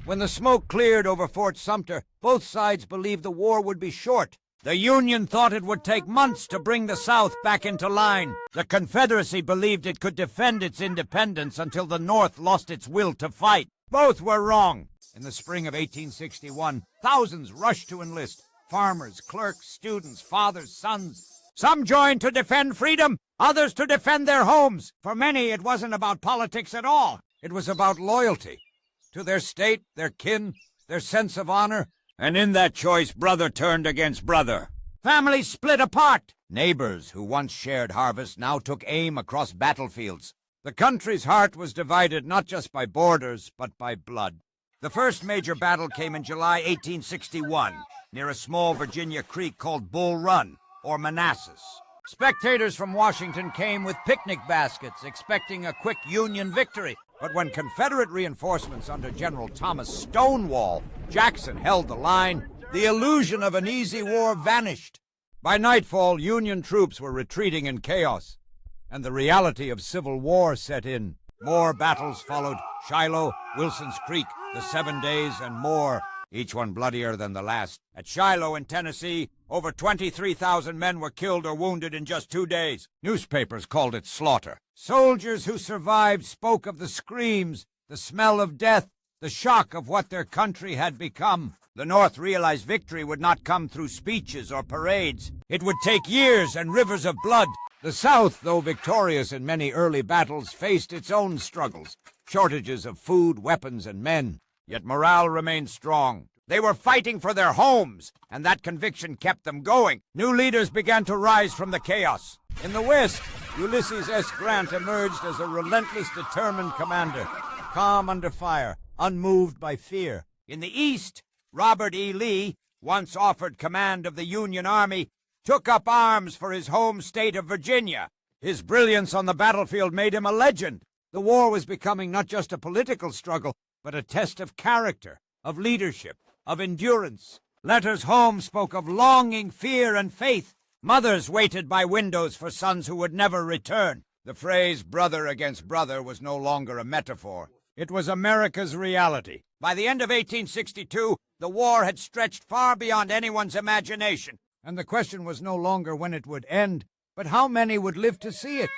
When the smoke cleared over Fort Sumter, both sides believed the war would be short. The Union thought it would take months to bring the South back into line. The Confederacy believed it could defend its independence until the North lost its will to fight. Both were wrong. In the spring of 1861, thousands rushed to enlist. Farmers, clerks, students, fathers, sons. Some joined to defend freedom, others to defend their homes. For many, it wasn't about politics at all. It was about loyalty to their state, their kin, their sense of honor. And in that choice, brother turned against brother. Families split apart. Neighbors who once shared harvest now took aim across battlefields. The country's heart was divided not just by borders, but by blood. The first major battle came in July 1861, near a small Virginia creek called Bull Run, or Manassas. Spectators from Washington came with picnic baskets, expecting a quick Union victory. But when Confederate reinforcements under General Thomas Stonewall Jackson held the line, the illusion of an easy war vanished. By nightfall, Union troops were retreating in chaos, and the reality of civil war set in. More battles followed: Shiloh, Wilson's Creek, the 7 Days, and more, each one bloodier than the last. At Shiloh in Tennessee, over 23,000 men were killed or wounded in just 2 days. Newspapers called it slaughter. Soldiers who survived spoke of the screams, the smell of death, the shock of what their country had become. The North realized victory would not come through speeches or parades. It would take years and rivers of blood. The South, though victorious in many early battles, faced its own struggles, shortages of food, weapons, and men. Yet morale remained strong. They were fighting for their homes, and that conviction kept them going. New leaders began to rise from the chaos. In the West, Ulysses S. Grant emerged as a relentless, determined commander, calm under fire, unmoved by fear. In the East, Robert E. Lee, once offered command of the Union Army, took up arms for his home state of Virginia. His brilliance on the battlefield made him a legend. The war was becoming not just a political struggle, but a test of character, of leadership, of endurance. Letters home spoke of longing, fear, and faith. Mothers waited by windows for sons who would never return. The phrase brother against brother was no longer a metaphor. It was America's reality. By the end of 1862, the war had stretched far beyond anyone's imagination. And the question was no longer when it would end, but how many would live to see it.